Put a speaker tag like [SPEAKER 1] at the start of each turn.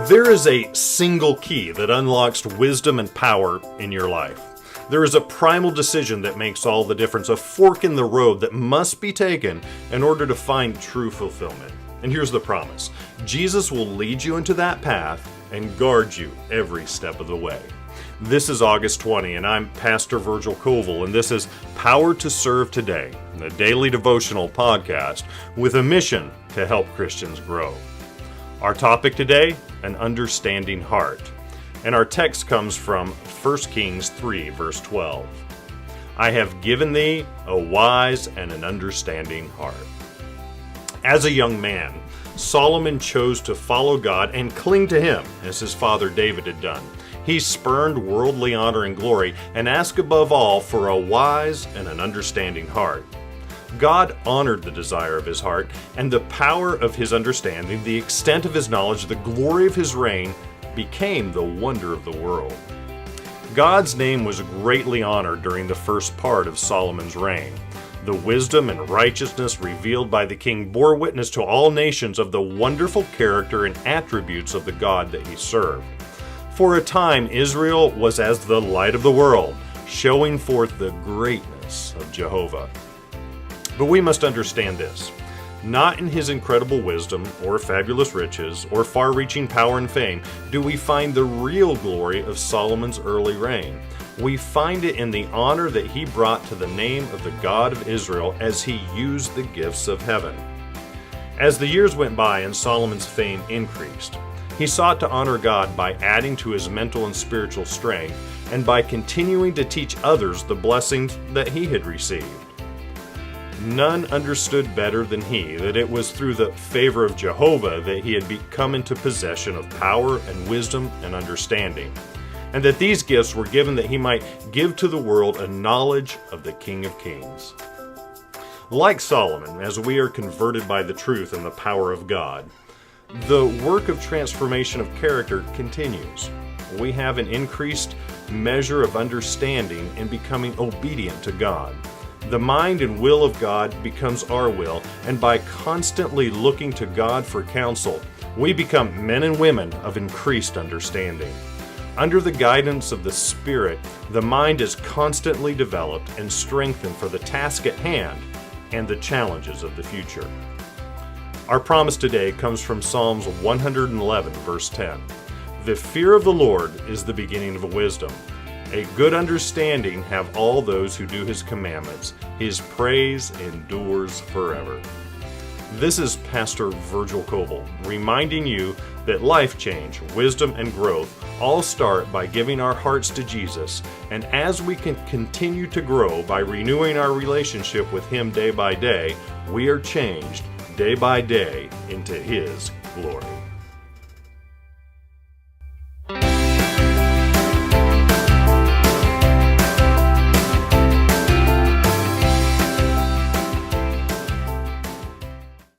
[SPEAKER 1] There is a single key that unlocks wisdom and power in your life. There is a primal decision that makes all the difference, a fork in the road that must be taken in order to find true fulfillment. And here's the promise. Jesus will lead you into that path and guard you every step of the way. This is August 20, and I'm Pastor Virgil Koval, and this is Power to Serve Today, a daily devotional podcast with a mission to help Christians grow. Our topic today, an understanding heart. And our text comes from 1 Kings 3, verse 12. I have given thee a wise and an understanding heart. As a young man, Solomon chose to follow God and cling to him, as his father David had done. He spurned worldly honor and glory and asked above all for a wise and an understanding heart. God honored the desire of his heart and the power of his understanding, the extent of his knowledge, the glory of his reign became the wonder of the world. God's name was greatly honored during the first part of Solomon's reign. The wisdom and righteousness revealed by the king bore witness to all nations of the wonderful character and attributes of the God that he served. For a time, Israel was as the light of the world, showing forth the greatness of Jehovah. But we must understand this. Not in his incredible wisdom or fabulous riches or far-reaching power and fame do we find the real glory of Solomon's early reign. We find it in the honor that he brought to the name of the God of Israel as he used the gifts of heaven. As the years went by and Solomon's fame increased, he sought to honor God by adding to his mental and spiritual strength and by continuing to teach others the blessings that he had received. None understood better than he that it was through the favor of Jehovah that he had come into possession of power and wisdom and understanding, and that these gifts were given that he might give to the world a knowledge of the King of Kings. Like Solomon, as we are converted by the truth and the power of God, the work of transformation of character continues. We have an increased measure of understanding in becoming obedient to God. The mind and will of God becomes our will, and by constantly looking to God for counsel, we become men and women of increased understanding. Under the guidance of the Spirit, the mind is constantly developed and strengthened for the task at hand and the challenges of the future. Our promise today comes from Psalms 111, verse 10. The fear of the Lord is the beginning of wisdom. A good understanding have all those who do his commandments. His praise endures forever. This is Pastor Virgil Koval, reminding you that life change, wisdom, and growth all start by giving our hearts to Jesus, and as we can continue to grow by renewing our relationship with him day by day, we are changed day by day into his glory.